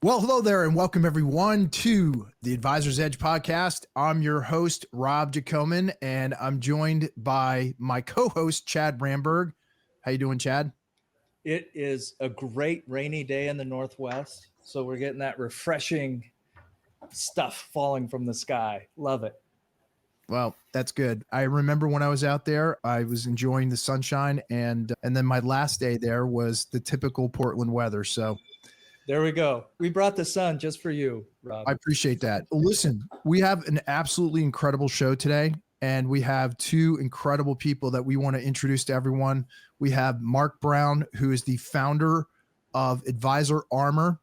Well, hello there, and welcome everyone to the Advisor's Edge podcast. I'm your host, Rob Jacoman, and I'm joined by my co-host, Chad Bramberg. How you doing, Chad? It is a great rainy day in the Northwest, so we're getting that refreshing stuff falling from the sky. Love it. Well, that's good. I remember when I was out there, I was enjoying the sunshine, and then my last day there was the typical Portland weather. So There we go. We brought the sun just for you, Rob. I appreciate that. Listen, we have an absolutely incredible show today, and we have two incredible people that we want to introduce to everyone. We have Mark Brown, who is the founder of Advisor Armor,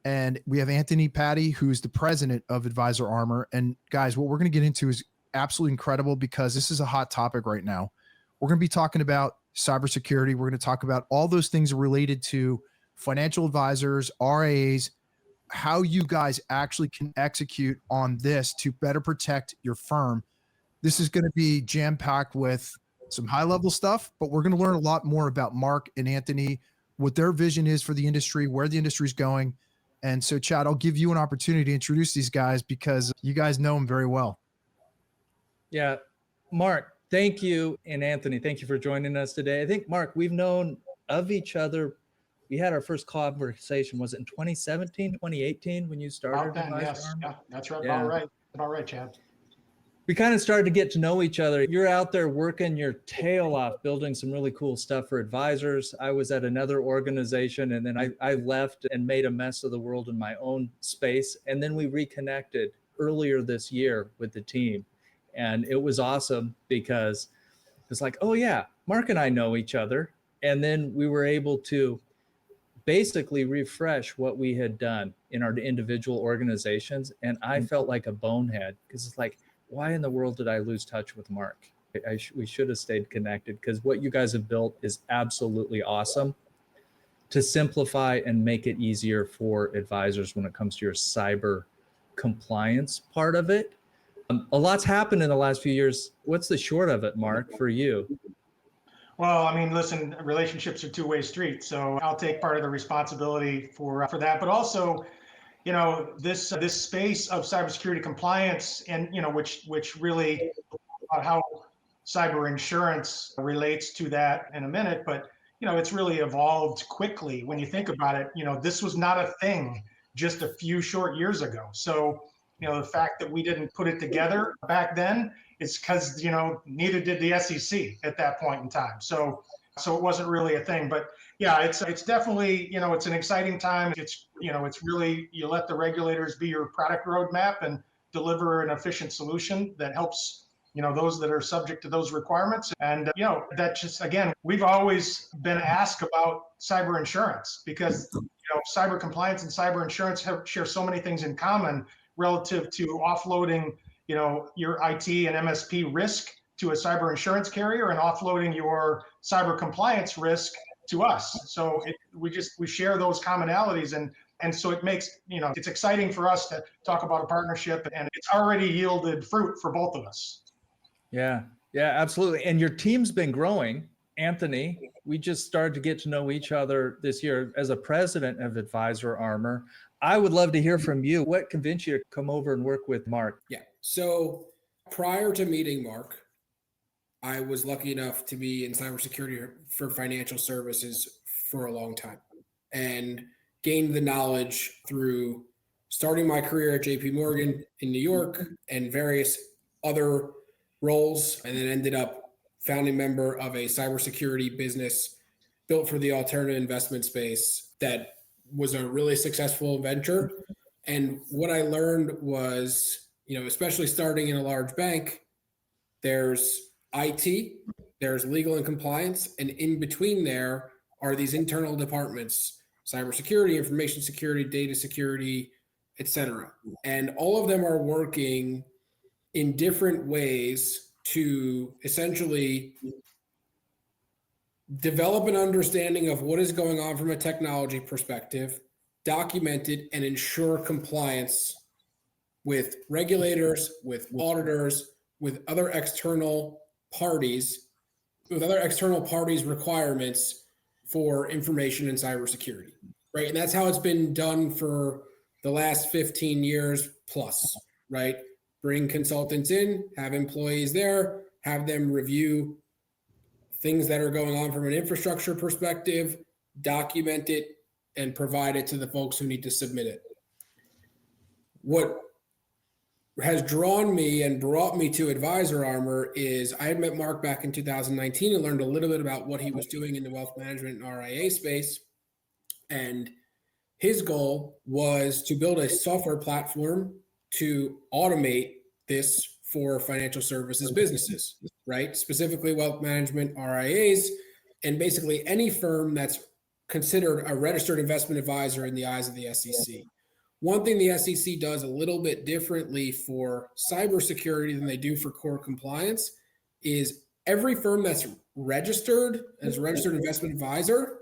and we have Anthony Patti, who's the president of Advisor Armor. And guys, what we're going to get into is absolutely incredible because this is a hot topic right now. We're going to be talking about cybersecurity. We're going to talk about all those things related to financial advisors, RIAs, how you guys actually can execute on this to better protect your firm. This is going to be jam-packed with some high-level stuff, but we're going to learn a lot more about Mark and Anthony, what their vision is for the industry, where the industry is going. And so, Chad, I'll give you an opportunity to introduce these guys because you guys know them very well. Yeah. Mark, thank you. And Anthony, thank you for joining us today. I think, Mark, we've known of each other. We had our first conversation, was it in 2017, 2018 when you started? About then, yes. Armor? Yeah, that's right. Yeah. About right, Chad. We kind of started to get to know each other. You're out there working your tail off, building some really cool stuff for advisors. I was at another organization, and then I left and made a mess of the world in my own space. And then we reconnected earlier this year with the team. And it was awesome because it's like, oh yeah, Mark and I know each other. And then we were able to basically refresh what we had done in our individual organizations. And I felt like a bonehead because it's like, why in the world did I lose touch with Mark? We should have stayed connected because what you guys have built is absolutely awesome to simplify and make it easier for advisors when it comes to your cyber compliance part of it. A lot's happened in the last few years. What's the short of it, Mark, for you? Well, I mean, listen, relationships are two-way streets, so I'll take part of the responsibility for that. But also, you know, this space of cybersecurity compliance, and you know, which really how cyber insurance relates to that in a minute. But you know, it's really evolved quickly when you think about it. You know, this was not a thing just a few short years ago. So, you know, the fact that we didn't put it together back then, it's because, you know, neither did the SEC at that point in time. So it wasn't really a thing. But yeah, it's definitely, you know, it's an exciting time. It's, you know, it's really, you let the regulators be your product roadmap and deliver an efficient solution that helps, you know, those that are subject to those requirements. And, you know, that just, again, we've always been asked about cyber insurance because, you know, cyber compliance and cyber insurance share so many things in common relative to offloading, you know, your IT and MSP risk to a cyber insurance carrier and offloading your cyber compliance risk to us. So we share those commonalities, and so it makes, you know, it's exciting for us to talk about a partnership, and it's already yielded fruit for both of us. Yeah, absolutely. And your team's been growing. Anthony, we just started to get to know each other this year as a president of Advisor Armor. I would love to hear from you. What convinced you to come over and work with Mark? Yeah. So prior to meeting Mark, I was lucky enough to be in cybersecurity for financial services for a long time and gained the knowledge through starting my career at JP Morgan in New York and various other roles, and then ended up founding member of a cybersecurity business built for the alternative investment space that was a really successful venture. And what I learned was, you know, especially starting in a large bank, there's IT, there's legal and compliance, and in between there are these internal departments, cybersecurity, information security, data security, et cetera. And all of them are working in different ways to essentially develop an understanding of what is going on from a technology perspective, document it, and ensure compliance with regulators, with auditors, with other external parties, requirements for information and cybersecurity. right? And that's how it's been done for the last 15 years plus, right? Bring consultants in, have employees there, have them review things that are going on from an infrastructure perspective, document it, and provide it to the folks who need to submit it. What has drawn me and brought me to Advisor Armor is I had met Mark back in 2019 and learned a little bit about what he was doing in the wealth management and RIA space. And his goal was to build a software platform to automate this for financial services businesses, right? Specifically wealth management, RIAs, and basically any firm that's considered a registered investment advisor in the eyes of the SEC. One thing the SEC does a little bit differently for cybersecurity than they do for core compliance is every firm that's registered as a registered investment advisor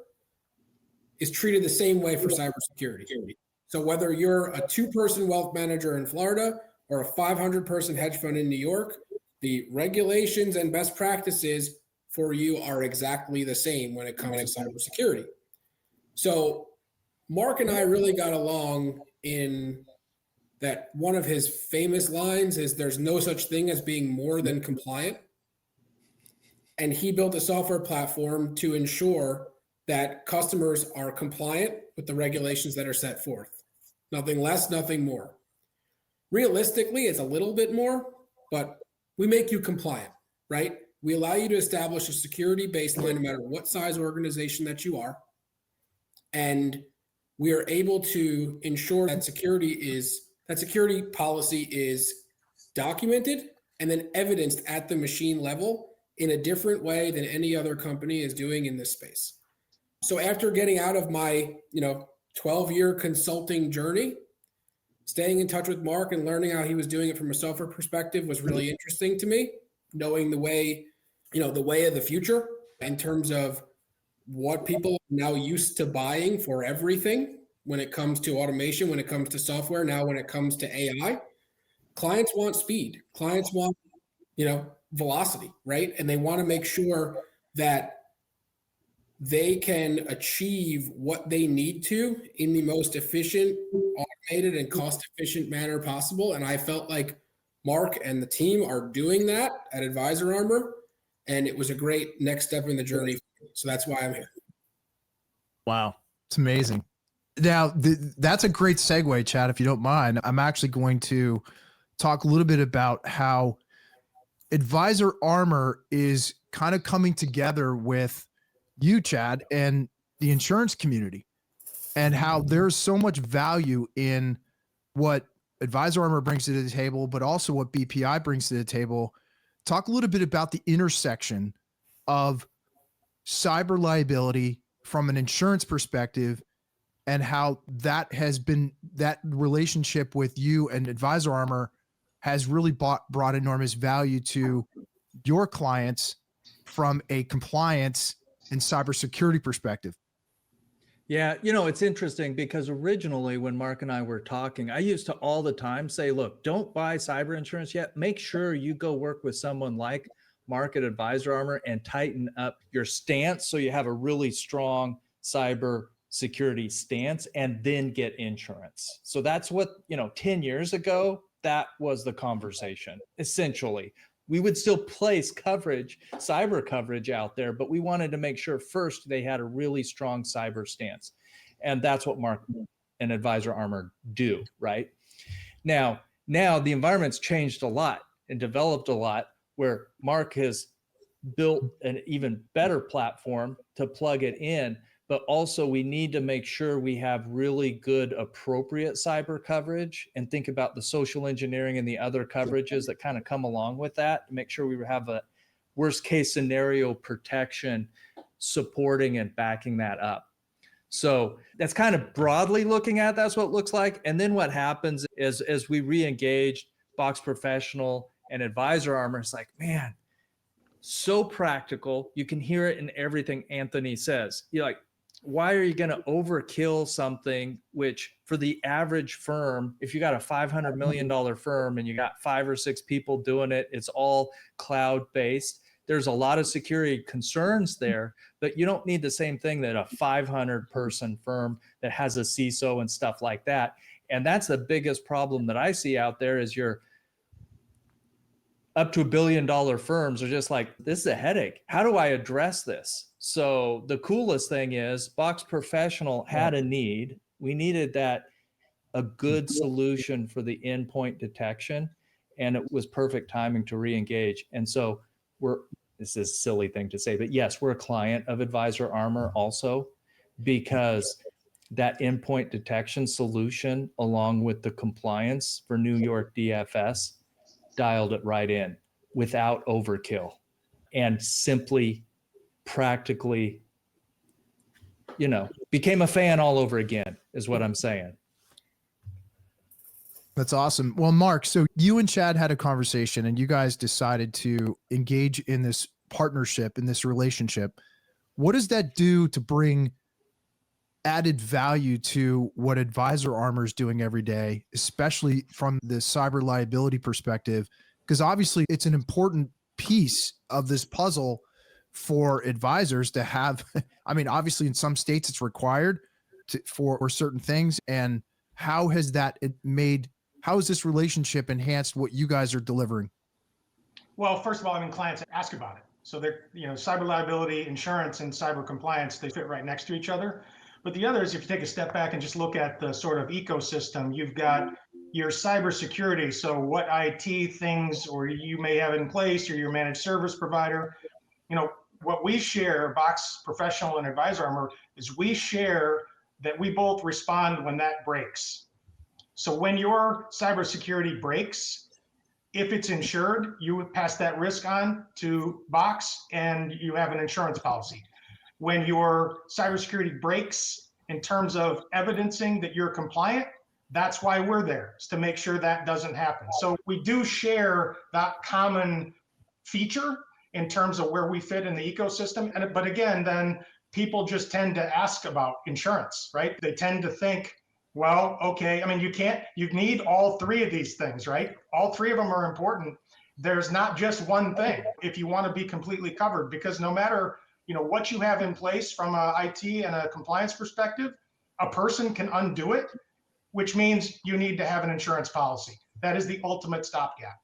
is treated the same way for cybersecurity. So whether you're a 2-person wealth manager in Florida or a 500-person hedge fund in New York, the regulations and best practices for you are exactly the same when it comes to cybersecurity. So Mark and I really got along in that one of his famous lines is there's no such thing as being more than compliant. And he built a software platform to ensure that customers are compliant with the regulations that are set forth. Nothing less, nothing more. Realistically, it's a little bit more, but we make you compliant, right? We allow you to establish a security baseline no matter what size organization that you are. And we are able to ensure that security policy is documented and then evidenced at the machine level in a different way than any other company is doing in this space. So after getting out of my 12-year consulting journey, staying in touch with Mark and learning how he was doing it from a software perspective was really interesting to me, knowing the way of the future in terms of what people are now used to buying for everything when it comes to automation, when it comes to software, now when it comes to AI. Clients want speed. Clients want, velocity, right? And they want to make sure that they can achieve what they need to in the most efficient, automated, and cost-efficient manner possible. And I felt like Mark and the team are doing that at Advisor Armor, and it was a great next step in the journey. So that's why I'm here. Wow. It's amazing. Now, that's a great segue, Chad, if you don't mind. I'm actually going to talk a little bit about how Advisor Armor is kind of coming together with you, Chad, and the insurance community, and how there's so much value in what Advisor Armor brings to the table, but also what BPI brings to the table. Talk a little bit about the intersection of cyber liability from an insurance perspective and how that relationship with you and Advisor Armor has really brought enormous value to your clients from a compliance and cybersecurity perspective. Yeah, it's interesting because originally when Mark and I were talking, I used to all the time say, look, don't buy cyber insurance yet. Make sure you go work with someone like Mark at Advisor Armor and tighten up your stance so you have a really strong cyber security stance and then get insurance. So that's what, 10 years ago, that was the conversation. Essentially, we would still place coverage, cyber coverage out there, but we wanted to make sure first they had a really strong cyber stance. And that's what Mark and Advisor Armor do, right? Now the environment's changed a lot and developed a lot where Mark has built an even better platform to plug it in, but also we need to make sure we have really good, appropriate cyber coverage and think about the social engineering and the other coverages that kind of come along with that to make sure we have a worst case scenario protection supporting and backing that up. So that's kind of broadly looking at, that's what it looks like. And then what happens is as we re-engage Box Professional and Advisor Armor, it's like, man, so practical. You can hear it in everything Anthony says. You're like, why are you going to overkill something which for the average firm, if you got a $500 million firm and you got 5 or 6 people doing it, it's all cloud-based, there's a lot of security concerns there, but you don't need the same thing that a 500 person firm that has a CISO and stuff like that. And that's the biggest problem that I see out there is your up to $1 billion firms are just like, this is a headache. How do I address this? So the coolest thing is Box Professional had a need. We needed a good solution for the endpoint detection, and it was perfect timing to re-engage. And so this is a silly thing to say, but yes, we're a client of Advisor Armor also, because that endpoint detection solution, along with the compliance for New York DFS, dialed it right in without overkill and simply practically, became a fan all over again is what I'm saying. That's awesome. Well, Mark, so you and Chad had a conversation and you guys decided to engage in this partnership, in this relationship. What does that do to bring added value to what Advisor Armor is doing every day, especially from the cyber liability perspective? Because obviously it's an important piece of this puzzle for advisors to have. I mean, obviously in some states it's required for certain things. And how has this relationship enhanced what you guys are delivering? Well, first of all, I mean, clients ask about it. So they're, cyber liability, insurance, and cyber compliance, they fit right next to each other. But the other is, if you take a step back and just look at the sort of ecosystem, you've got your cybersecurity. So what IT things or you may have in place, or your managed service provider. What we share, Box Professional and Advisor Armor, is we share that we both respond when that breaks. So when your cybersecurity breaks, if it's insured, you would pass that risk on to Box and you have an insurance policy. When your cybersecurity breaks in terms of evidencing that you're compliant, that's why we're there, is to make sure that doesn't happen. So we do share that common feature in terms of where we fit in the ecosystem. But again, then people just tend to ask about insurance, right? They tend to think, well, okay, I mean, you need all three of these things, right? All three of them are important. There's not just one thing if you want to be completely covered, because no matter what you have in place from a IT and a compliance perspective, a person can undo it, which means you need to have an insurance policy. That is the ultimate stopgap.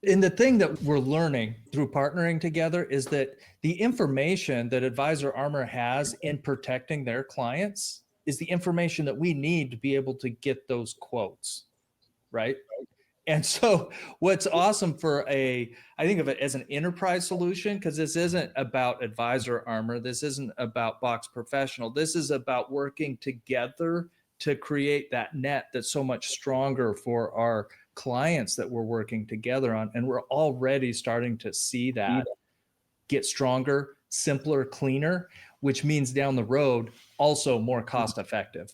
And the thing that we're learning through partnering together is that the information that Advisor Armor has in protecting their clients is the information that we need to be able to get those quotes, right? And so what's awesome I think of it as an enterprise solution, because this isn't about Advisor Armor. This isn't about Box Professional. This is about working together to create that net that's so much stronger for our clients that we're working together on. And we're already starting to see that get stronger, simpler, cleaner, which means down the road, also more cost effective.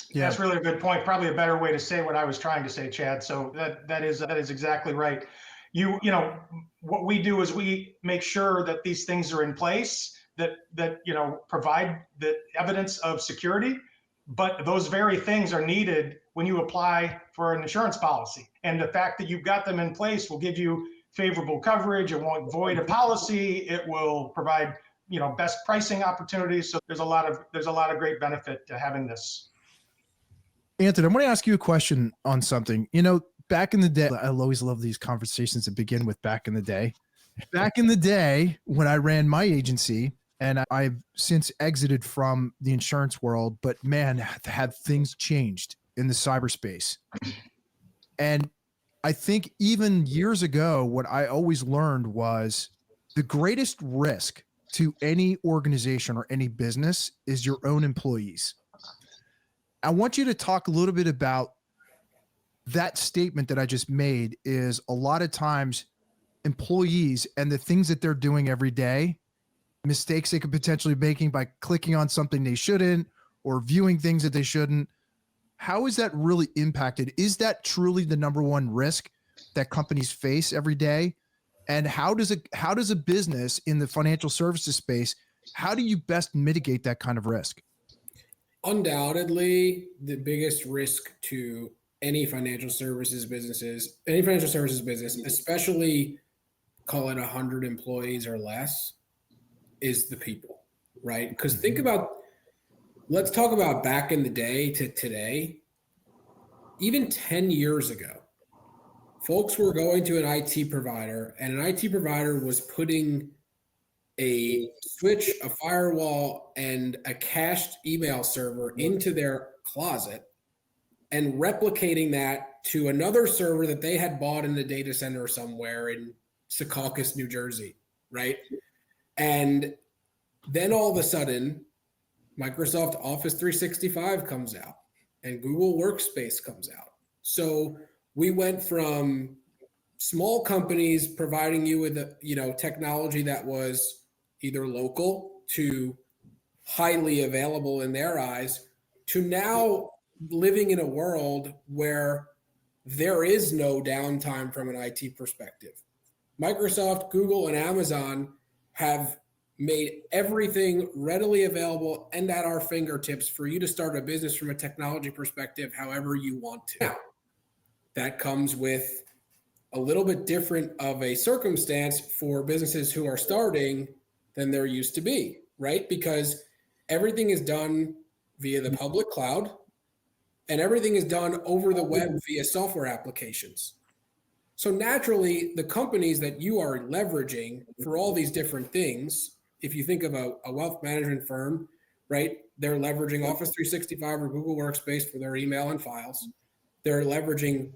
Yeah. That's really a good point. Probably a better way to say what I was trying to say, Chad. So that is exactly right. What we do is we make sure that these things are in place that provide the evidence of security, but those very things are needed when you apply for an insurance policy. And the fact that you've got them in place will give you favorable coverage. It won't void a policy. It will provide best pricing opportunities. So there's a lot of great benefit to having this. Anthony, I'm going to ask you a question on something. Back in the day, I always love these conversations that begin with back in the day. Back in the day when I ran my agency, and I've since exited from the insurance world, but man, have things changed in the cyberspace. And I think even years ago, what I always learned was the greatest risk to any organization or any business is your own employees. I want you to talk a little bit about that statement that I just made. Is a lot of times employees and the things that they're doing every day, mistakes they could potentially be making by clicking on something they shouldn't or viewing things that they shouldn't. How is that really impacted? Is that truly the number one risk that companies face every day? And how does a business in the financial services space, how do you best mitigate that kind of risk? Undoubtedly, the biggest risk to any financial services business, especially call it 100 employees or less, is the people, right? Because think about, let's talk about back in the day to today. Even 10 years ago, folks were going to an IT provider, and an IT provider was putting a switch, a firewall, and a cached email server into their closet and replicating that to another server that they had bought in the data center somewhere in Secaucus, New Jersey, right? And then all of a sudden, Microsoft Office 365 comes out and Google Workspace comes out. So we went from small companies providing you with technology that was either local to highly available in their eyes, to now living in a world where there is no downtime from an IT perspective. Microsoft, Google, and Amazon have made everything readily available and at our fingertips for you to start a business from a technology perspective however you want to. Now, that comes with a little bit different of a circumstance for businesses who are starting than there used to be, right? Because everything is done via the public cloud and everything is done over the web via software applications. So naturally, the companies that you are leveraging for all these different things, if you think of a wealth management firm, right? They're leveraging Office 365 or Google Workspace for their email and files. They're leveraging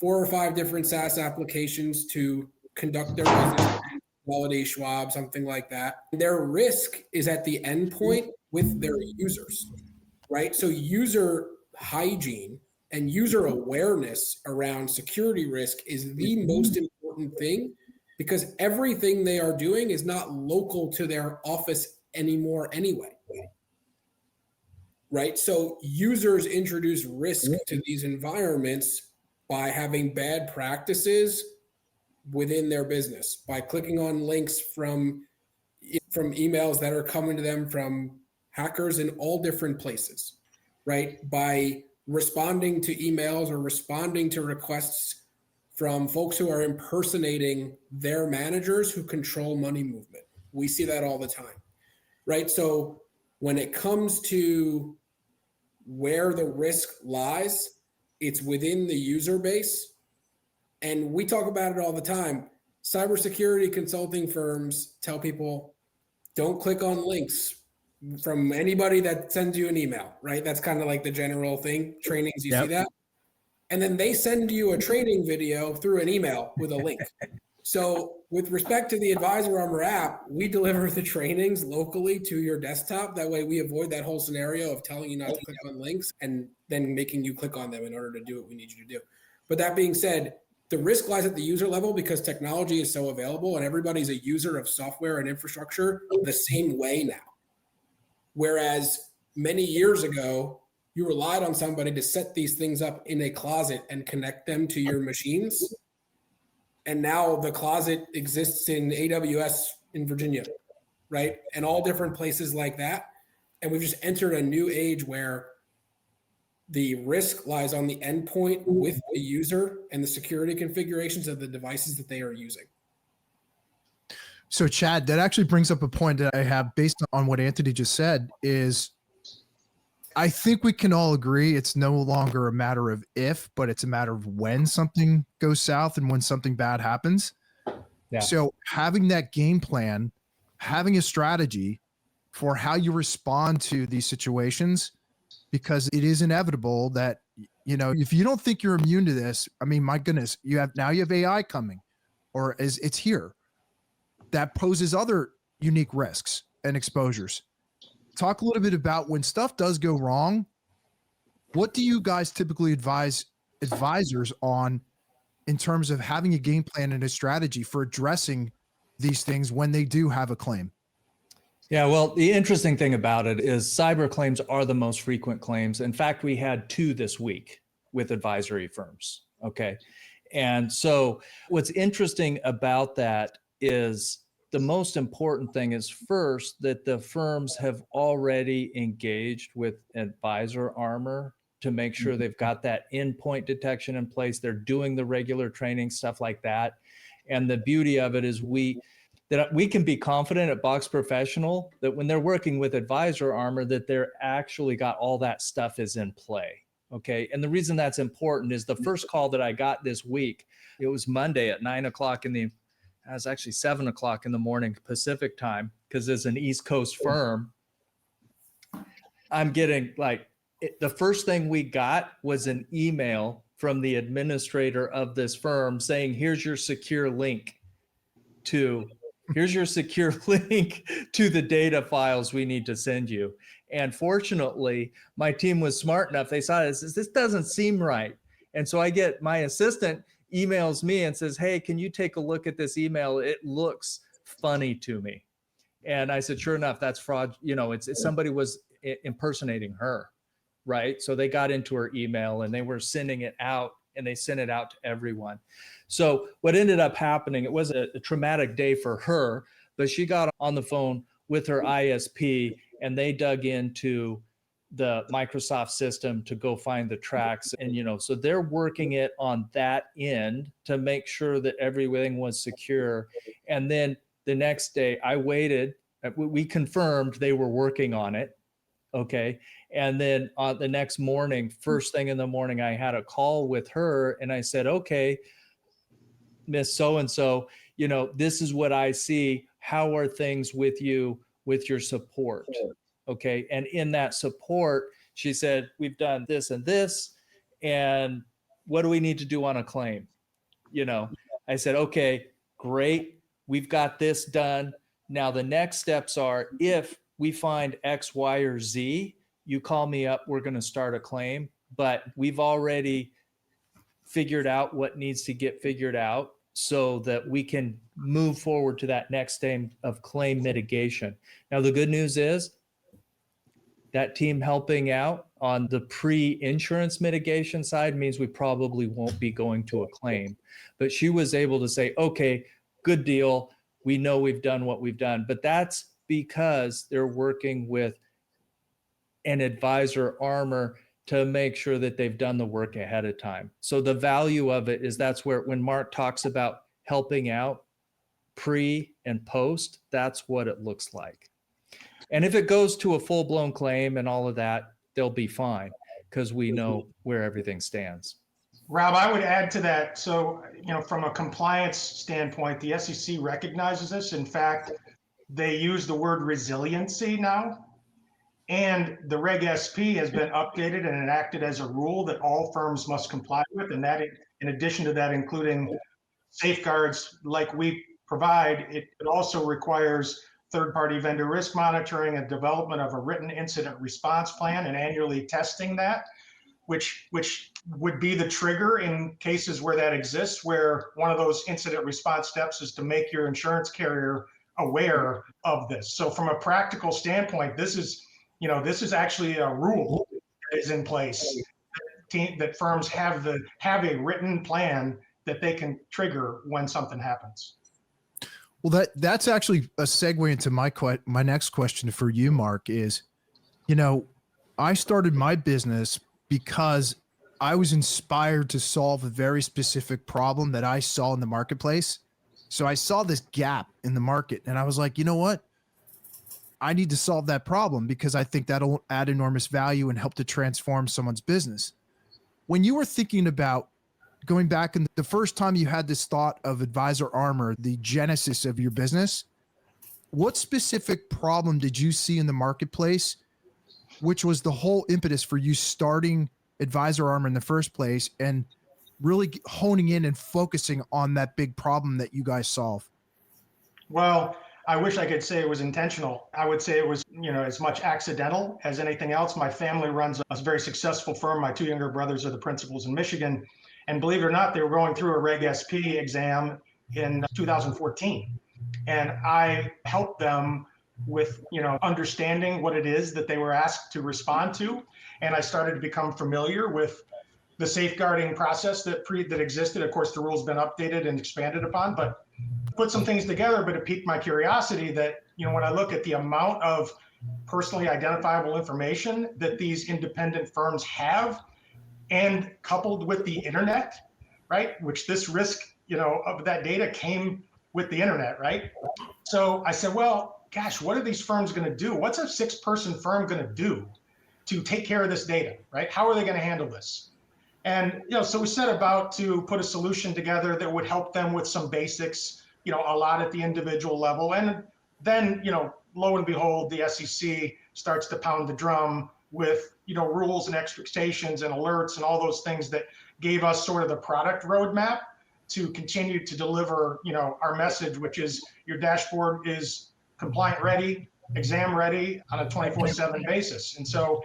4 or 5 different SaaS applications to conduct their business, Quality, Schwab, something like that. Their risk is at the endpoint with their users, right? So user hygiene and user awareness around security risk is the most important thing, because everything they are doing is not local to their office anymore anyway. Right? So users introduce risk to these environments by having bad practices within their business, by clicking on links from emails that are coming to them from hackers in all different places, right? By responding to emails or responding to requests from folks who are impersonating their managers who control money movement. We see that all the time, right? So when it comes to where the risk lies, it's within the user base. And we talk about it all the time. Cybersecurity consulting firms tell people, don't click on links from anybody that sends you an email, right? That's kind of like the general thing. Trainings, you see that. And then they send you a training video through an email with a link. So with respect to the Advisor Armor app, we deliver the trainings locally to your desktop. That way we avoid that whole scenario of telling you not to click on links and then making you click on them in order to do what we need you to do. But that being said, the risk lies at the user level because technology is so available and everybody's a user of software and infrastructure the same way now. Whereas many years ago, you relied on somebody to set these things up in a closet and connect them to your machines. And now the closet exists in AWS in Virginia, right? And all different places like that. And we've just entered a new age where the risk lies on the endpoint with the user and the security configurations of the devices that they are using. So Chad, that actually brings up a point that I have based on what Anthony just said is I think we can all agree it's no longer a matter of if, but it's a matter of when something goes south and when something bad happens. Yeah. So having that game plan, having a strategy for how you respond to these situations, because it is inevitable that, you know, if you don't think you're immune to this, I mean, my goodness, you have AI coming, or it's here. That poses other unique risks and exposures. Talk a little bit about when stuff does go wrong. What do you guys typically advise advisors on in terms of having a game plan and a strategy for addressing these things when they do have a claim? Yeah, well, the interesting thing about it is cyber claims are the most frequent claims. In fact, we had 2 this week with advisory firms. Okay. And so what's interesting about that is the most important thing is first that the firms have already engaged with Advisor Armor to make sure they've got that endpoint detection in place. They're doing the regular training, stuff like that. And the beauty of it is we can be confident at Box Professional that when they're working with Advisor Armor, that they're actually got all that stuff is in play. Okay. And the reason that's important is the first call that I got this week, it was Monday at 9 o'clock it was actually 7 o'clock in the morning Pacific time, because it's an East Coast firm. I'm getting the first thing we got was an email from the administrator of this firm saying, here's your secure link to the data files we need to send you. And fortunately, my team was smart enough. They saw this doesn't seem right. And so my assistant emails me and says, hey, can you take a look at this email? It looks funny to me. And I said, sure enough, that's fraud. It's somebody was impersonating her, right? So they got into her email and they were sending it out, and they sent it out to everyone. So what ended up happening, it was a traumatic day for her, but she got on the phone with her ISP and they dug into the Microsoft system to go find the tracks. And, so they're working it on that end to make sure that everything was secure. And then the next day I waited, we confirmed they were working on it. Okay. And then the next morning, first thing in the morning, I had a call with her and I said, okay, Miss So-and-so, this is what I see. How are things with you, with your support? Okay. And in that support, she said, we've done this and this, and what do we need to do on a claim? I said, okay, great. We've got this done. Now the next steps are, if we find X, Y, or Z, you call me up, we're going to start a claim, but we've already figured out what needs to get figured out so that we can move forward to that next stage of claim mitigation. Now, the good news is that team helping out on the pre-insurance mitigation side means we probably won't be going to a claim. But she was able to say, okay, good deal. We know we've done what we've done. But that's because they're working with an Advisor Armor to make sure that they've done the work ahead of time. So the value of it is that's where, when Mark talks about helping out pre and post, that's what it looks like. And if it goes to a full-blown claim and all of that, they'll be fine because we know where everything stands. Rob, I would add to that. So, from a compliance standpoint, the SEC recognizes this. In fact, they use the word resiliency now. And the Reg SP has been updated and enacted as a rule that all firms must comply with. And that, in addition to that, including safeguards like we provide, it also requires third-party vendor risk monitoring and development of a written incident response plan and annually testing that, which would be the trigger in cases where that exists, where one of those incident response steps is to make your insurance carrier aware of this. So from a practical standpoint, this is actually a rule that is in place that firms have a written plan that they can trigger when something happens. Well, that's actually a segue into my next question for you, Mark, is, I started my business because I was inspired to solve a very specific problem that I saw in the marketplace. So I saw this gap in the market and I was like, you know what? I need to solve that problem because I think that'll add enormous value and help to transform someone's business. When you were thinking about going back and the first time you had this thought of Advisor Armor, the genesis of your business, what specific problem did you see in the marketplace, which was the whole impetus for you starting Advisor Armor in the first place and really honing in and focusing on that big problem that you guys solve? Well, I wish I could say it was intentional. I would say it was, as much accidental as anything else. My family runs a very successful firm. My two younger brothers are the principals in Michigan. And believe it or not, they were going through a Reg SP exam in 2014. And I helped them with, understanding what it is that they were asked to respond to. And I started to become familiar with the safeguarding process that existed. Of course, the rule's been updated and expanded upon, but put some things together, but it piqued my curiosity that, when I look at the amount of personally identifiable information that these independent firms have, and coupled with the internet, right, which this risk of that data came with the internet, right? So I said, well, gosh, what are these firms going to do? What's a 6-person firm going to do to take care of this data, right? How are they going to handle this? And, so we set about to put a solution together that would help them with some basics, a lot at the individual level. And then, lo and behold, the SEC starts to pound the drum with, rules and expectations and alerts and all those things that gave us sort of the product roadmap to continue to deliver, our message, which is your dashboard is compliant ready, exam ready on a 24/7 basis. And so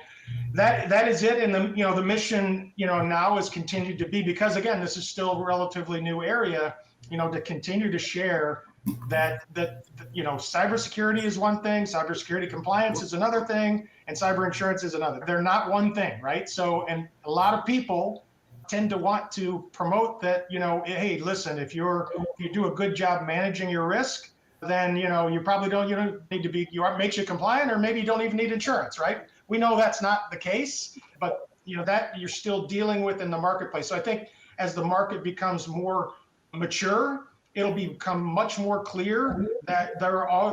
that is it. And the mission, now is continued to be, because again, this is still a relatively new area, to continue to share that cybersecurity is one thing, cybersecurity compliance is another thing, and cyber insurance is another. They're not one thing, right? So, and a lot of people tend to want to promote that, hey, listen, if you do a good job managing your risk, then you probably don't need to be, makes you compliant, or maybe you don't even need insurance, right? We know that's not the case, but that you're still dealing with in the marketplace. So I think as the market becomes more mature, it'll become much more clear that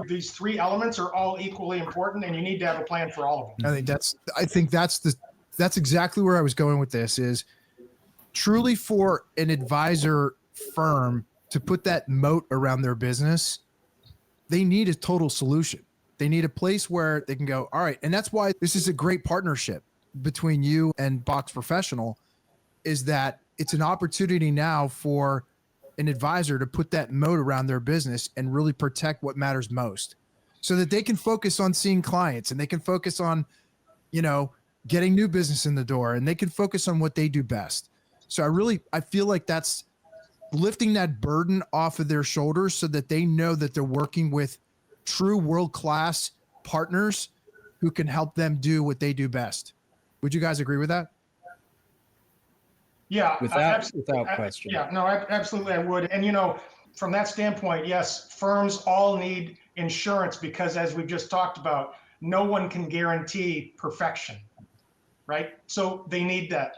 these 3 elements are all equally important, and you need to have a plan for all of them. I think that's exactly where I was going with this. Is truly for an advisor firm to put that moat around their business, they need a total solution. They need a place where they can go, all right. And that's why this is a great partnership between you and Box Professional, is that it's an opportunity now for an advisor to put that moat around their business and really protect what matters most, so that they can focus on seeing clients, and they can focus on, getting new business in the door, and they can focus on what they do best. So I feel like that's lifting that burden off of their shoulders, so that they know that they're working with true world-class partners who can help them do what they do best. Would you guys agree with that? Yeah, Without question. Yeah, no, absolutely, I would. And from that standpoint, yes, firms all need insurance, because as we've just talked about, no one can guarantee perfection, right? So they need that.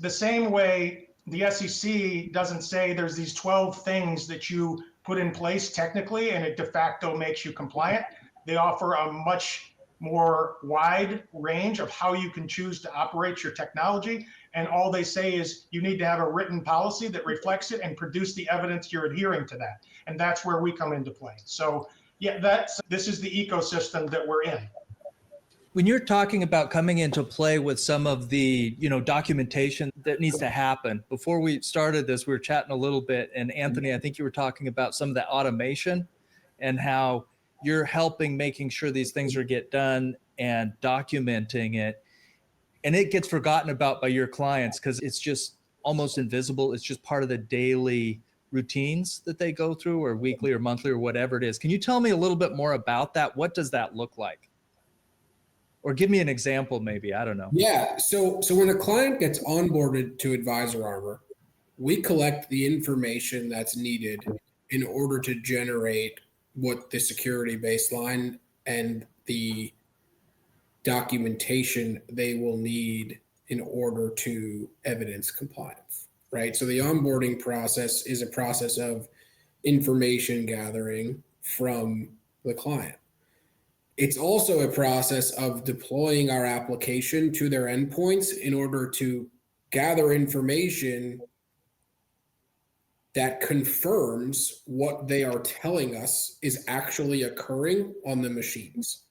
The same way the SEC doesn't say there's these 12 things that you put in place technically and it de facto makes you compliant. They offer a much more wide range of how you can choose to operate your technology. And all they say is you need to have a written policy that reflects it and produce the evidence you're adhering to that. And that's where we come into play. So yeah, this is the ecosystem that we're in. When you're talking about coming into play with some of the, documentation that needs to happen, before we started this, we were chatting a little bit, and Anthony, I think you were talking about some of that automation and how you're helping making sure these things are get done and documenting it. And it gets forgotten about by your clients because it's just almost invisible. It's just part of the daily routines that they go through, or weekly or monthly or whatever it is. Can you tell me a little bit more about that? What does that look like? Or give me an example, maybe. I don't know. Yeah. So when a client gets onboarded to Advisor Armor, we collect the information that's needed in order to generate what the security baseline and the documentation they will need in order to evidence compliance, right? So the onboarding process is a process of information gathering from the client. It's also a process of deploying our application to their endpoints in order to gather information that confirms what they are telling us is actually occurring on the machines.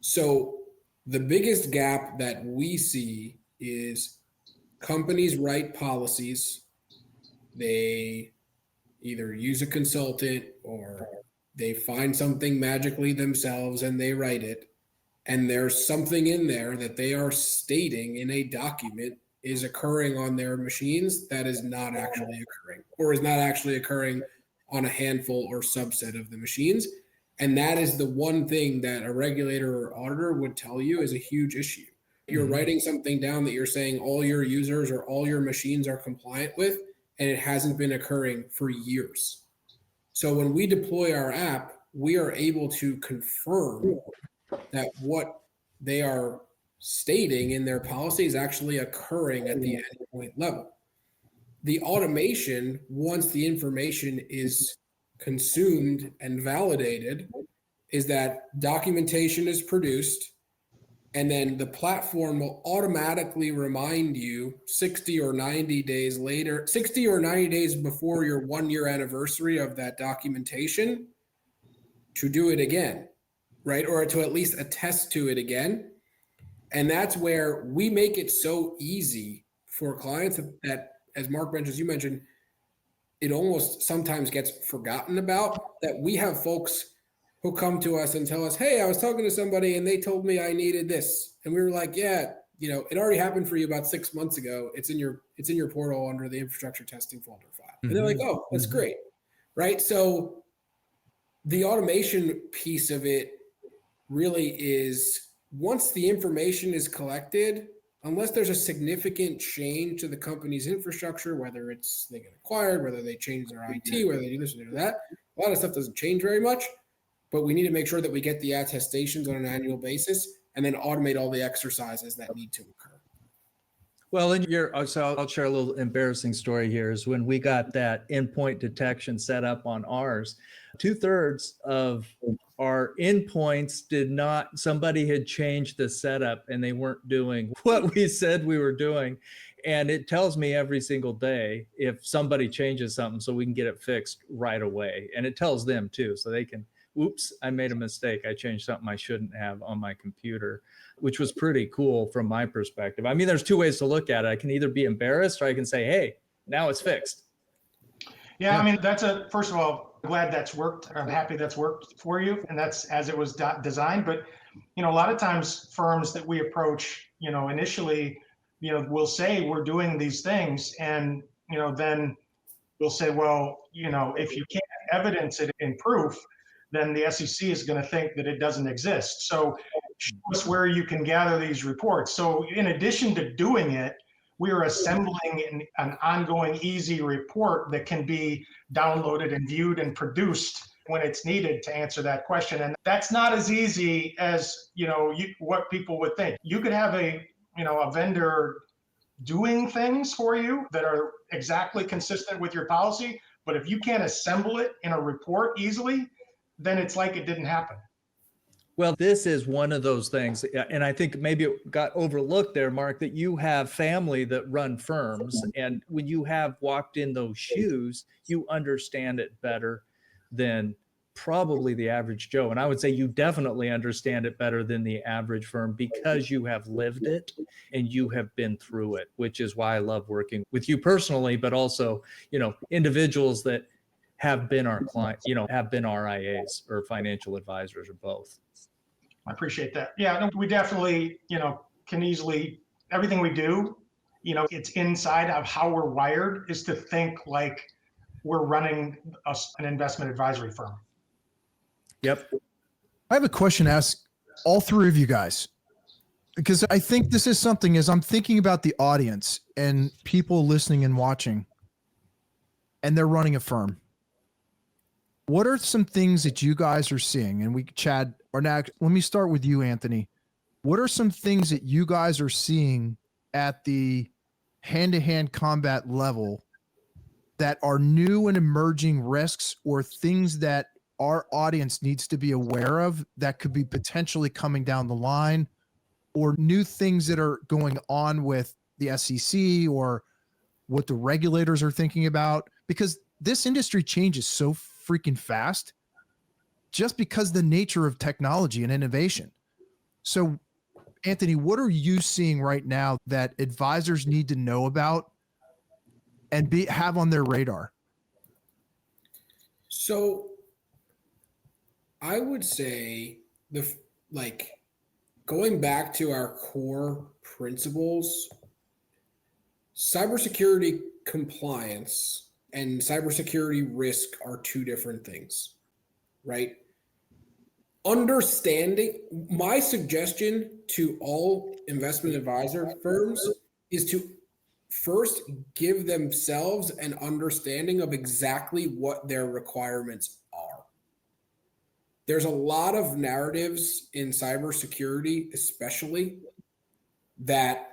So the biggest gap that we see is companies write policies. They either use a consultant or they find something magically themselves and they write it. And there's something in there that they are stating in a document is occurring on their machines that is not actually occurring, or is not actually occurring on a handful or subset of the machines. And that is the one thing that a regulator or auditor would tell you is a huge issue. You're writing something down that you're saying all your users or all your machines are compliant with, and it hasn't been occurring for years. So when we deploy our app, we are able to confirm that what they are stating in their policy is actually occurring at the endpoint level. The automation, once the information is consumed and validated, is that documentation is produced, and then the platform will automatically remind you 60 or 90 days later, 60 or 90 days before your 1-year anniversary of that documentation, to do it again, right? Or to at least attest to it again. And that's where we make it so easy for clients that, as Mark mentioned, as you mentioned, it almost sometimes gets forgotten about, that we have folks who come to us and tell us, hey, I was talking to somebody and they told me I needed this. And we were like, yeah, it already happened for you about 6 months ago. It's in your portal under the infrastructure testing folder file. And they're like, oh, that's great. Right. So the automation piece of it really is, once the information is collected, unless there's a significant change to the company's infrastructure, whether it's they get acquired, whether they change their IT, whether they do this or do that, a lot of stuff doesn't change very much. But we need to make sure that we get the attestations on an annual basis and then automate all the exercises that need to occur. Well, so I'll share a little embarrassing story here. Is when we got that endpoint detection set up on ours, 2/3 of our endpoints somebody had changed the setup and they weren't doing what we said we were doing. And it tells me every single day if somebody changes something so we can get it fixed right away. And it tells them too, so they can, oops, I made a mistake. I changed something I shouldn't have on my computer, which was pretty cool from my perspective. I mean, there's two ways to look at it. I can either be embarrassed or I can say, hey, now it's fixed. Yeah, I mean, first of all, glad that's worked. I'm happy that's worked for you, and that's as it was designed. But, a lot of times firms that we approach, initially, will say we're doing these things, and, then we'll say, well, if you can't evidence it in proof, then the SEC is going to think that it doesn't exist. So show us where you can gather these reports. So in addition to doing it, we are assembling an ongoing easy report that can be downloaded and viewed and produced when it's needed to answer that question. And that's not as easy as what people would think. You could have a vendor doing things for you that are exactly consistent with your policy, but if you can't assemble it in a report easily, then it's like it didn't happen. Well, this is one of those things, and I think maybe it got overlooked there, Mark, that you have family that run firms, and when you have walked in those shoes, you understand it better than probably the average Joe. And I would say you definitely understand it better than the average firm because you have lived it and you have been through it, which is why I love working with you personally, but also, individuals that have been our clients, have been RIAs or financial advisors or both. I appreciate that. Yeah, we definitely, can easily, everything we do, it's inside of how we're wired is to think like we're running an investment advisory firm. Yep. I have a question to ask all three of you guys, because I think this is something, as I'm thinking about the audience and people listening and watching, and they're running a firm. What are some things that you guys are seeing? And Chad, or now, let me start with you, Anthony. What are some things that you guys are seeing at the hand-to-hand combat level that are new and emerging risks or things that our audience needs to be aware of that could be potentially coming down the line, or new things that are going on with the SEC or what the regulators are thinking about? Because this industry changes so freaking fast just because the nature of technology and innovation. So, Anthony, what are you seeing right now that advisors need to know about and have on their radar? So I would say going back to our core principles, cybersecurity compliance and cybersecurity risk are two different things, right? My suggestion to all investment advisor firms is to first give themselves an understanding of exactly what their requirements are. There's a lot of narratives in cybersecurity, especially, that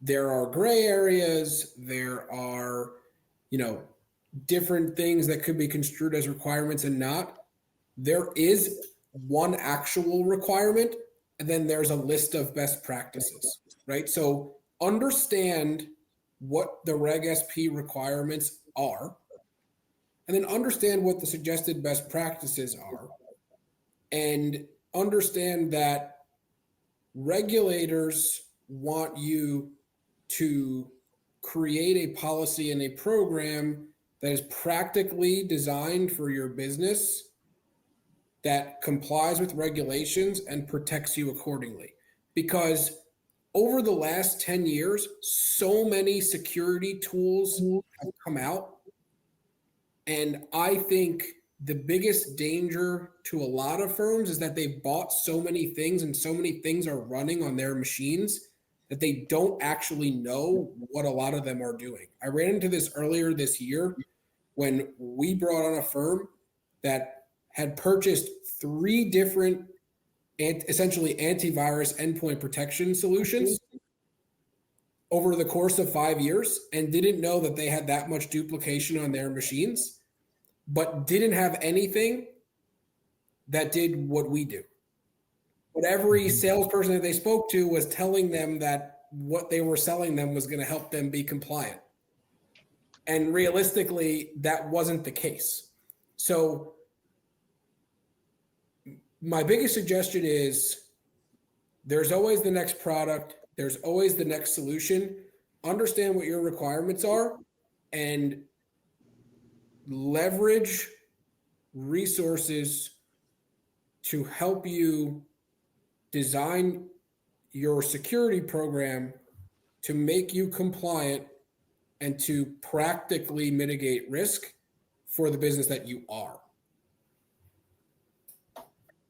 there are gray areas, there are, different things that could be construed as requirements and not. There is one actual requirement, and then there's a list of best practices, right? So understand what the Reg SP requirements are, and then understand what the suggested best practices are, and understand that regulators want you to create a policy and a program that is practically designed for your business, that complies with regulations and protects you accordingly. Because over the last 10 years, so many security tools have come out. And I think the biggest danger to a lot of firms is that they've bought so many things and so many things are running on their machines that they don't actually know what a lot of them are doing. I ran into this earlier this year when we brought on a firm that had purchased 3 different essentially antivirus endpoint protection solutions over the course of 5 years and didn't know that they had that much duplication on their machines, but didn't have anything that did what we do. But every salesperson that they spoke to was telling them that what they were selling them was going to help them be compliant. And realistically, that wasn't the case. So my biggest suggestion is there's always the next product. There's always the next solution. Understand what your requirements are and leverage resources to help you design your security program to make you compliant and to practically mitigate risk for the business that you are.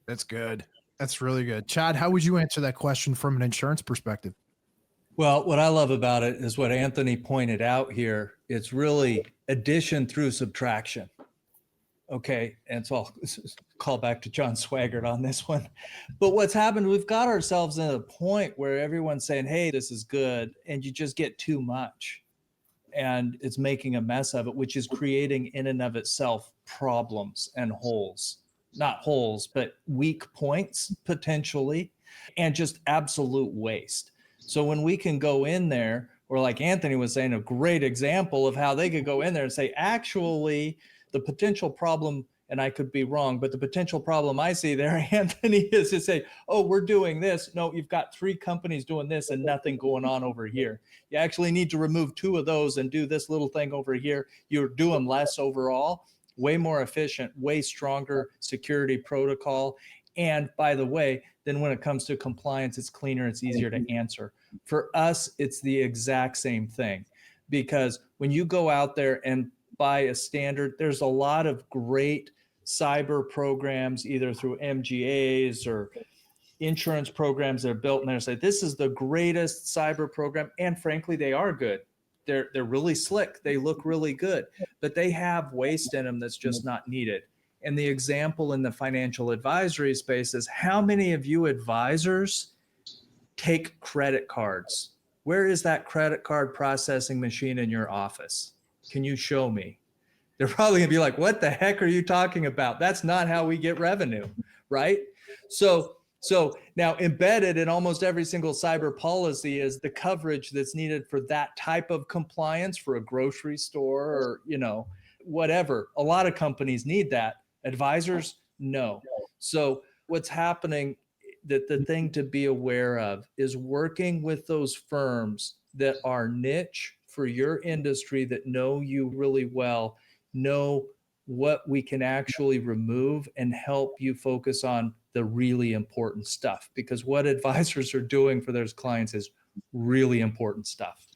That's good. That's really good. Chad, how would you answer that question from an insurance perspective? Well, what I love about it is what Anthony pointed out here. It's really addition through subtraction. Okay, and so I'll call back to John Swaggart on this one. But what's happened, we've got ourselves in a point where everyone's saying, hey, this is good, and you just get too much. And it's making a mess of it, which is creating in and of itself problems and holes. Not holes, but weak points potentially, and just absolute waste. So when we can go in there, or like Anthony was saying, a great example of how they could go in there and say, actually, the potential problem, and I could be wrong, but the potential problem I see there, Anthony, is to say, oh, we're doing this. No, you've got 3 companies doing this and nothing going on over here. You actually need to remove 2 of those and do this little thing over here. You're doing less overall, way more efficient, way stronger security protocol. And by the way, then when it comes to compliance, it's cleaner, it's easier to answer. For us, it's the exact same thing, because when you go out there and buy a standard, there's a lot of great cyber programs, either through MGAs or insurance programs that are built, and they say, this is the greatest cyber program. And frankly, they are good. They're really slick. They look really good, but they have waste in them that's just not needed. And the example in the financial advisory space is, how many of you advisors take credit cards? Where is that credit card processing machine in your office? Can you show me? They're probably gonna be like, what the heck are you talking about? That's not how we get revenue, right? So now embedded in almost every single cyber policy is the coverage that's needed for that type of compliance for a grocery store or, whatever. A lot of companies need that. Advisors, no. So what's happening, that the thing to be aware of is working with those firms that are niche for your industry, that know you really well, know what we can actually remove and help you focus on the really important stuff, because what advisors are doing for their clients is really important stuff.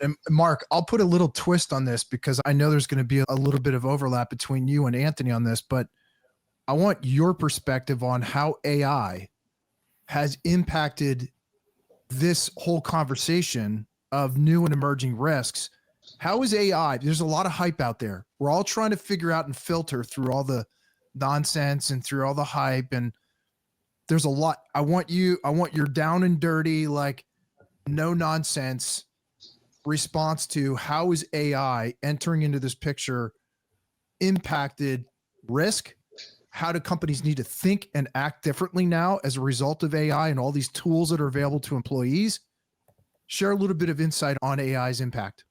And Mark, I'll put a little twist on this because I know there's going to be a little bit of overlap between you and Anthony on this, but I want your perspective on how AI has impacted this whole conversation of new and emerging risks. How is AI? There's a lot of hype out there. We're all trying to figure out and filter through all the nonsense and through all the hype. And there's a lot. I want your down and dirty, like, no nonsense response to how is AI entering into this picture impacted risk? How do companies need to think and act differently now as a result of AI and all these tools that are available to employees? Share a little bit of insight on AI's impact.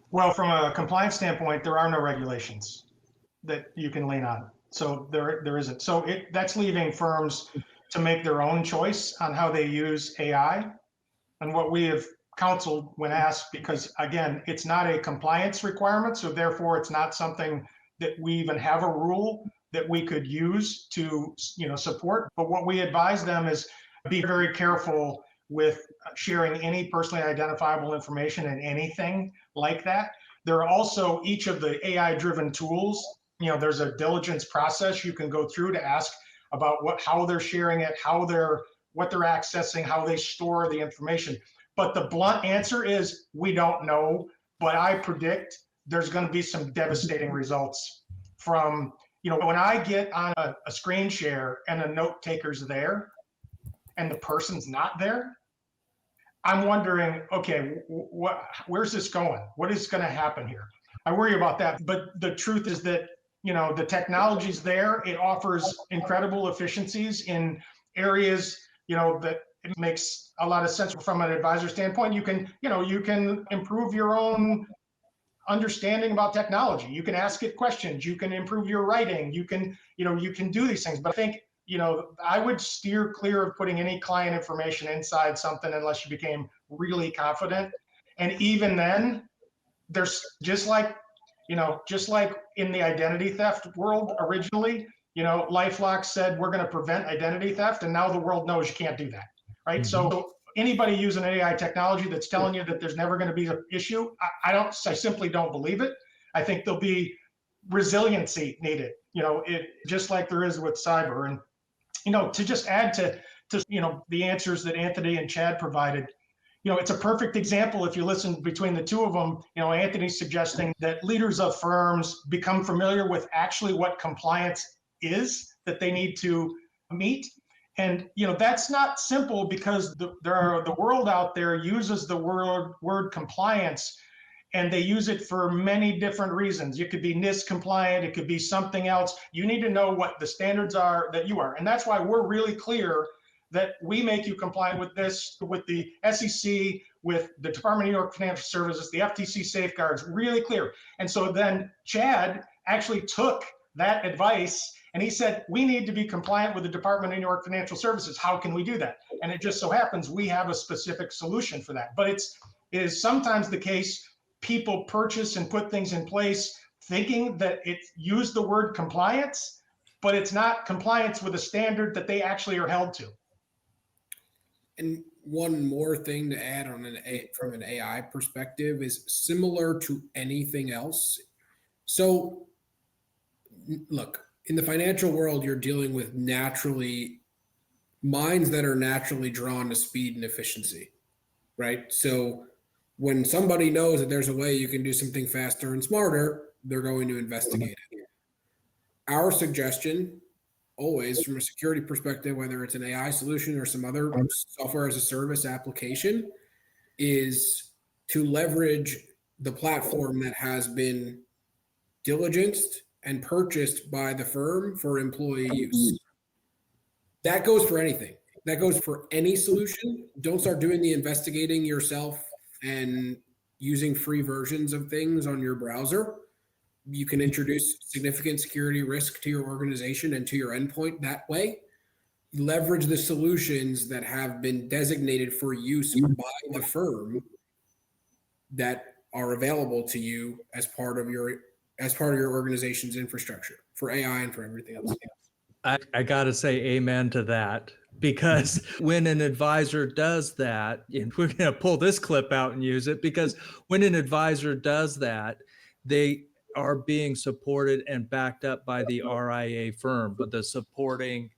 Well, from a compliance standpoint, there are no regulations that you can lean on. So there isn't. So that's leaving firms to make their own choice on how they use AI. And what we have counseled when asked, because again, it's not a compliance requirement, so therefore it's not something that we even have a rule that we could use to support. But what we advise them is be very careful with sharing any personally identifiable information and anything like that. There are also each of the AI-driven tools. There's a diligence process you can go through to ask about how they're sharing it, what they're accessing, how they store the information. But the blunt answer is we don't know. But I predict there's going to be some devastating results from, when I get on a screen share and a note taker's there and the person's not there, I'm wondering, okay, where's this going? What is going to happen here? I worry about that. But the truth is that, the technology's there. It offers incredible efficiencies in areas, that it makes a lot of sense from an advisor standpoint. You can improve your own understanding about technology. You can ask it questions. You can improve your writing. You can do these things. But I think, I would steer clear of putting any client information inside something unless you became really confident. And even then, there's just like in the identity theft world originally, LifeLock said we're going to prevent identity theft, and now the world knows you can't do that, right? Mm-hmm. So anybody using AI technology that's telling you that there's never going to be an issue, I simply don't believe it. I think there'll be resiliency needed, just like there is with cyber. And to just add to the answers that Anthony and Chad provided, it's a perfect example. If you listen between the two of them, Anthony's suggesting that leaders of firms become familiar with actually what compliance is that they need to meet. And, that's not simple because the world out there uses the word compliance, and they use it for many different reasons. It could be NIST compliant, it could be something else. You need to know what the standards are that you are. And that's why we're really clear that we make you compliant with this, with the SEC, with the Department of New York Financial Services, the FTC safeguards, really clear. And so then Chad actually took that advice and he said, we need to be compliant with the Department of New York Financial Services. How can we do that? And it just so happens we have a specific solution for that. But it is sometimes the case people purchase and put things in place thinking that it used the word compliance, but it's not compliance with a standard that they actually are held to. And one more thing to add on from an AI perspective is similar to anything else. So look, in the financial world, you're dealing with minds that are naturally drawn to speed and efficiency, right? So when somebody knows that there's a way you can do something faster and smarter, they're going to investigate it. Our suggestion, always from a security perspective, whether it's an AI solution or some other software as a service application, is to leverage the platform that has been diligenced and purchased by the firm for employee use. That goes for anything. That goes for any solution. Don't start doing the investigating yourself and using free versions of things on your browser. You can introduce significant security risk to your organization and to your endpoint that way. Leverage the solutions that have been designated for use by the firm that are available to you as part of your organization's infrastructure for AI and for everything else. I got to say amen to that, because when an advisor does that, and we're going to pull this clip out and use it, because when an advisor does that, they are being supported and backed up by the RIA firm, but the supporting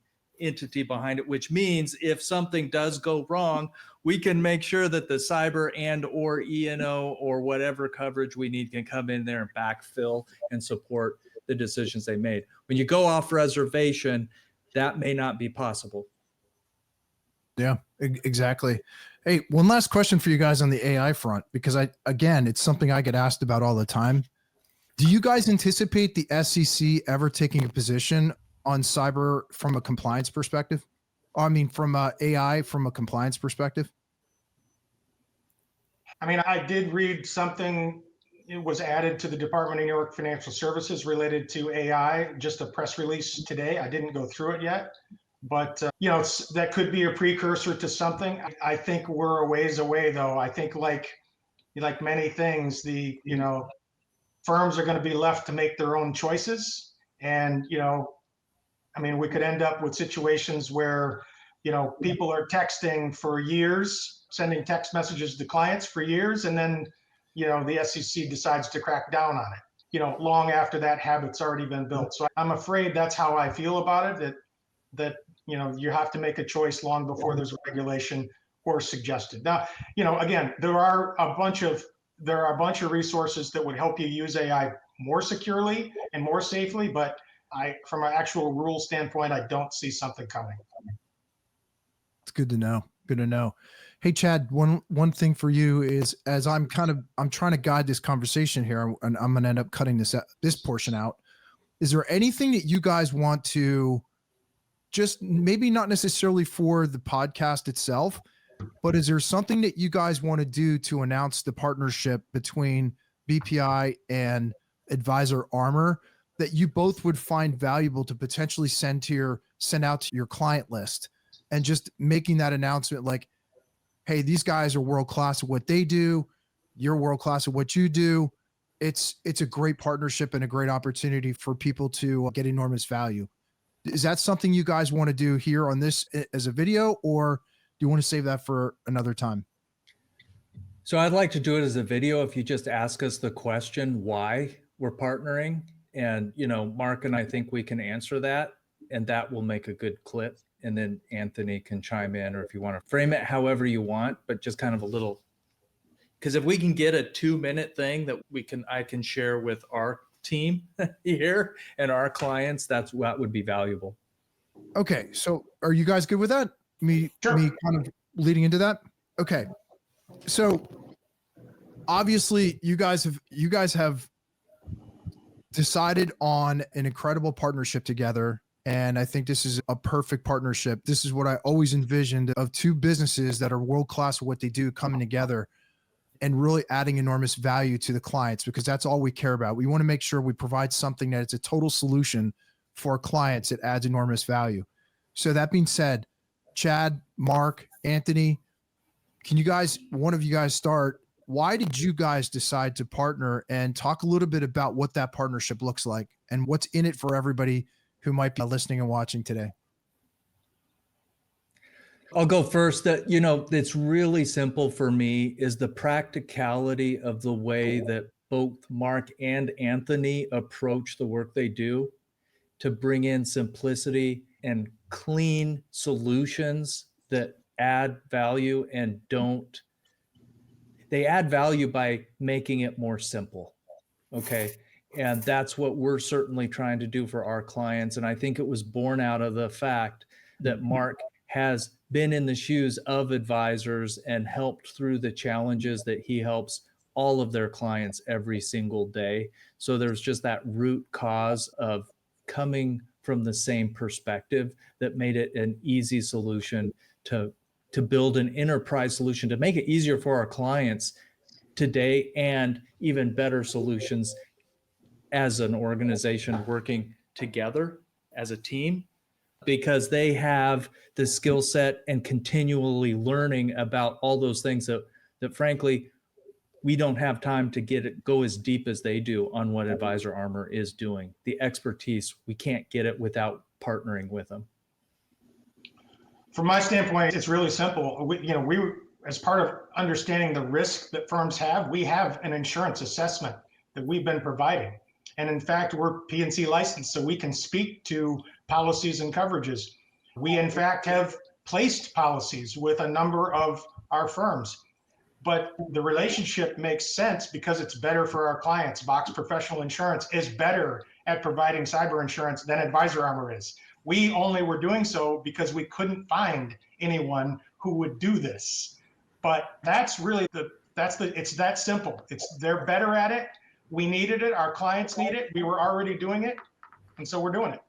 entity behind it, which means if something does go wrong, we can make sure that the cyber and or E&O or whatever coverage we need can come in there and backfill and support the decisions they made. When you go off reservation, that may not be possible. Yeah, exactly. Hey, one last question for you guys on the AI front, because again, it's something I get asked about all the time. Do you guys anticipate the SEC ever taking a position on cyber from a compliance perspective? I mean, from AI from a compliance perspective? I mean, I did read something, it was added to the Department of New York Financial Services related to AI, just a press release today. I didn't go through it yet, but that could be a precursor to something. I think we're a ways away, though. I think like many things, firms are going to be left to make their own choices, and I mean, we could end up with situations where people are texting for years, sending text messages to clients for years, and then the SEC decides to crack down on it, long after that habit's already been built. So I'm afraid that's how I feel about it, that you have to make a choice long before there's a regulation or suggested. Now, again, there are a bunch of resources that would help you use AI more securely and more safely, but from an actual rule standpoint, I don't see something coming. It's good to know. Good to know. Hey, Chad, one thing for you is, as I'm trying to guide this conversation here, and I'm going to end up cutting this portion out. Is there anything that you guys want to, just maybe not necessarily for the podcast itself, but is there something that you guys want to do to announce the partnership between BPI and Advisor Armor that you both would find valuable to potentially send out to your client list, and just making that announcement like, hey, these guys are world class at what they do. You're world class at what you do. It's a great partnership and a great opportunity for people to get enormous value. Is that something you guys want to do here on this as a video, or do you want to save that for another time? So I'd like to do it as a video if you just ask us the question why we're partnering. And, Mark and I think we can answer that, and that will make a good clip. And then Anthony can chime in, or if you want to frame it however you want, but just kind of a little, because if we can get a 2-minute thing that I can share with our team here and our clients, that would be valuable. Okay. So are you guys good with that? Sure. Me kind of leading into that. Okay. So obviously you guys have decided on an incredible partnership together. And I think this is a perfect partnership. This is what I always envisioned, of two businesses that are world-class at what they do coming together and really adding enormous value to the clients, because that's all we care about. We want to make sure we provide something that it's a total solution for our clients that adds enormous value. So that being said, Chad, Mark, Anthony, can one of you guys start? Why did you guys decide to partner, and talk a little bit about what that partnership looks like and what's in it for everybody who might be listening and watching today? I'll go first. That, it's really simple for me, is the practicality of the way that both Mark and Anthony approach the work they do, to bring in simplicity and clean solutions that add value and they add value by making it more simple. Okay. And that's what we're certainly trying to do for our clients. And I think it was born out of the fact that Mark has been in the shoes of advisors and helped through the challenges that he helps all of their clients every single day. So there's just that root cause of coming from the same perspective that made it an easy solution to build an enterprise solution to make it easier for our clients today, and even better solutions as an organization working together as a team, because they have the skill set and continually learning about all those things that frankly, we don't have time to go as deep as they do on what Advisor Armor is doing. The expertise, we can't get it without partnering with them. From my standpoint, it's really simple. We, as part of understanding the risk that firms have, we have an insurance assessment that we've been providing. And in fact, we're P&C licensed, so we can speak to policies and coverages. We, in fact, have placed policies with a number of our firms. But the relationship makes sense because it's better for our clients. Box Professional Insurance is better at providing cyber insurance than Advisor Armor is. We only were doing so because we couldn't find anyone who would do this. But that's really it's that simple. They're better at it. We needed it. Our clients need it. We were already doing it. And so we're doing it.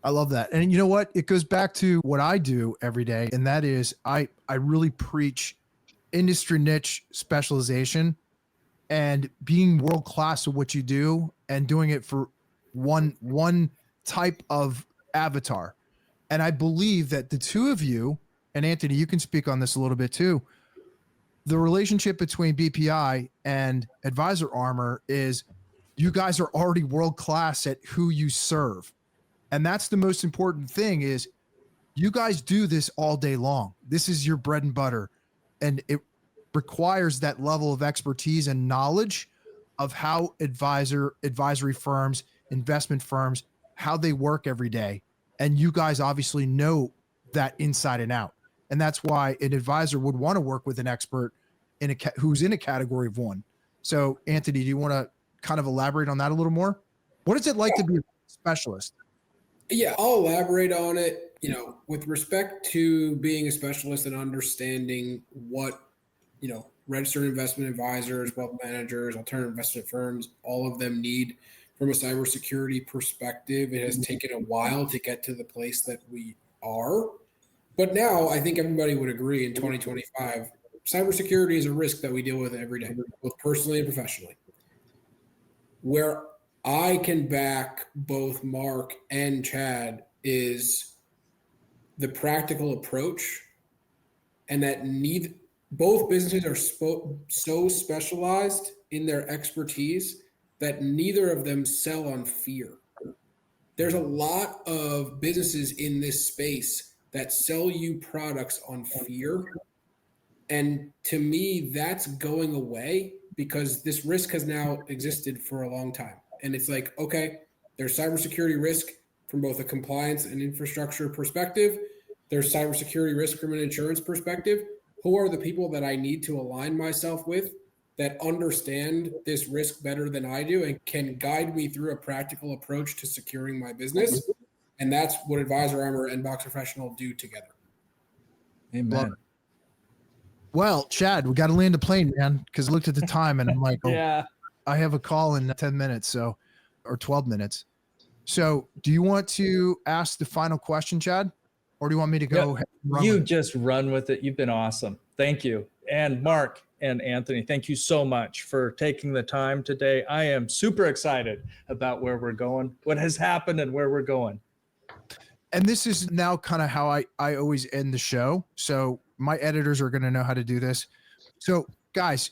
I love that. And you know what? It goes back to what I do every day. And that is I really preach industry niche specialization and being world-class at what you do and doing it for one type of avatar. And I believe that the two of you, and Anthony, you can speak on this a little bit too. The relationship between BPI and Advisor Armor is you guys are already world-class at who you serve. And that's the most important thing is you guys do this all day long. This is your bread and butter. And it requires that level of expertise and knowledge of how advisory firms, investment firms, how they work every day. And you guys obviously know that inside and out. And that's why an advisor would want to work with an expert who's in a category of one. So Anthony, do you want to kind of elaborate on that a little more? What is it like to be a specialist? Yeah, I'll elaborate on it. With respect to being a specialist and understanding what, registered investment advisors, wealth managers, alternative investment firms, all of them need from a cybersecurity perspective. It has taken a while to get to the place that we are. But now I think everybody would agree in 2025, cybersecurity is a risk that we deal with every day, both personally and professionally. Where I can back both Mark and Chad is the practical approach, and that both businesses are so specialized in their expertise that neither of them sell on fear. There's a lot of businesses in this space that sell you products on fear. And to me, that's going away because this risk has now existed for a long time. And it's like, okay, there's cybersecurity risk from both a compliance and infrastructure perspective. There's cybersecurity risk from an insurance perspective. Who are the people that I need to align myself with that understand this risk better than I do and can guide me through a practical approach to securing my business? And that's what Advisor Armor and Box Professional do together. Amen. Well, Chad, we got to land a plane, man, because I looked at the time and I'm like, oh, Yeah. I have a call in 10 minutes, or 12 minutes. So do you want to ask the final question, Chad? Or do you want me to go? You just run with it. You've been awesome. Thank you. And Mark and Anthony, thank you so much for taking the time today. I am super excited about where we're going, what has happened and where we're going. And this is now kind of how I always end the show. So my editors are going to know how to do this. So guys,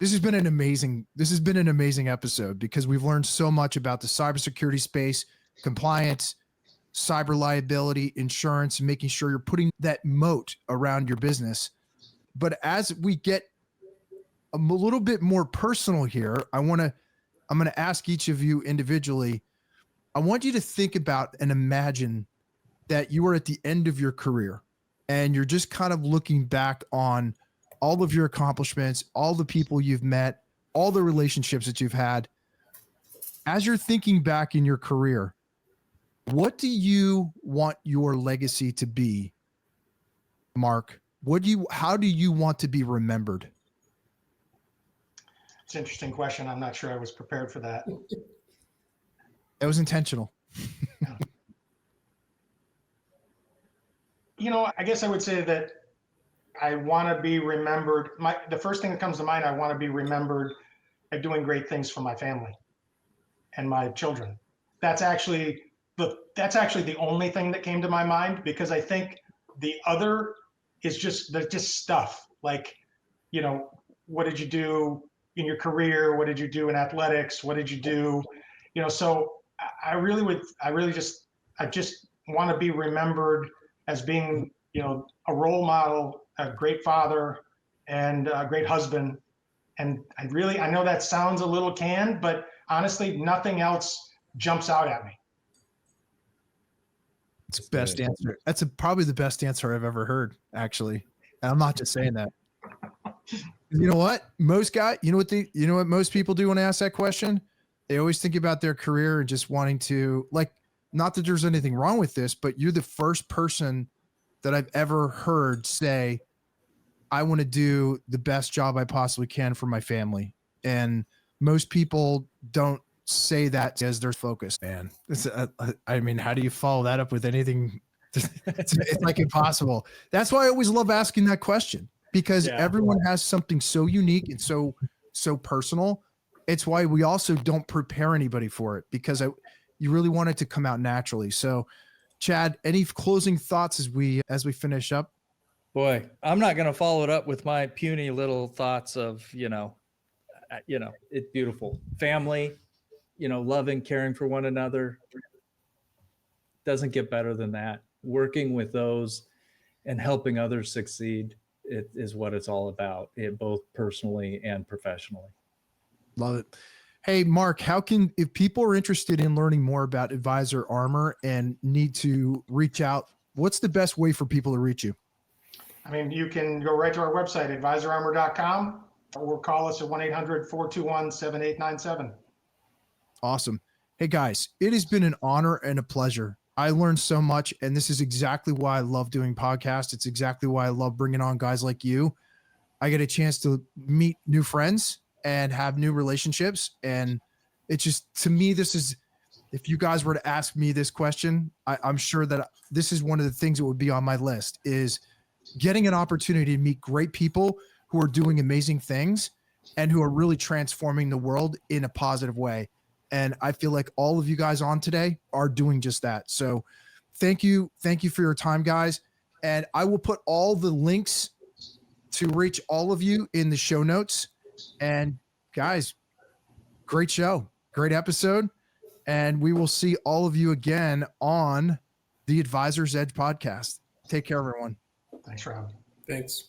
this has been an amazing episode because we've learned so much about the cybersecurity space, compliance, cyber liability, insurance, and making sure you're putting that moat around your business. But as we get a little bit more personal here, I'm going to ask each of you individually. I want you to think about and imagine that you are at the end of your career and you're just kind of looking back on all of your accomplishments, all the people you've met, all the relationships that you've had. As you're thinking back in your career, what do you want your legacy to be, Mark? How do you want to be remembered? It's an interesting question. I'm not sure I was prepared for that. It was intentional. I guess I would say that I want to be remembered. The first thing that comes to mind, I want to be remembered at doing great things for my family and my children. That's actually the only thing that came to my mind, because I think the other is just stuff like, what did you do in your career? What did you do in athletics? What did you do? So I just want to be remembered as being, a role model, a great father, and a great husband. And I know that sounds a little canned, but honestly, nothing else jumps out at me. It's the best answer. That's probably the best answer I've ever heard, actually. And I'm not just saying that. You know what? Most guys, you know what most people do when I ask that question? They always think about their career and just wanting to, like, not that there's anything wrong with this, but you're the first person that that I've ever heard say, I want to do the best job I possibly can for my family. And most people don't say that as their focus, man. I mean, how do you follow that up with anything? It's like impossible. That's why I always love asking that question, because everyone has something so unique and so personal. It's why we also don't prepare anybody for it, because you really want it to come out naturally. So Chad, any closing thoughts as we finish up? Boy, I'm not going to follow it up with my puny little thoughts of, it's beautiful. Family, loving, caring for one another. Doesn't get better than that. Working with those and helping others succeed, it is what it's all about, both personally and professionally. Love it. Hey, Mark, if people are interested in learning more about Advisor Armor and need to reach out, what's the best way for people to reach you? I mean, you can go right to our website, advisorarmor.com, or call us at 1-800-421-7897. Awesome. Hey guys, it has been an honor and a pleasure. I learned so much, and this is exactly why I love doing podcasts. It's exactly why I love bringing on guys like you. I get a chance to meet new friends and have new relationships. And it's just, to me, this is, if you guys were to ask me this question, I'm sure that this is one of the things that would be on my list, is getting an opportunity to meet great people who are doing amazing things and who are really transforming the world in a positive way. And I feel like all of you guys on today are doing just that. So thank you. Thank you for your time, guys. And I will put all the links to reach all of you in the show notes. And guys, great show, great episode. And we will see all of you again on the Advisor's Edge podcast. Take care, everyone. Thanks, Rob. Thanks.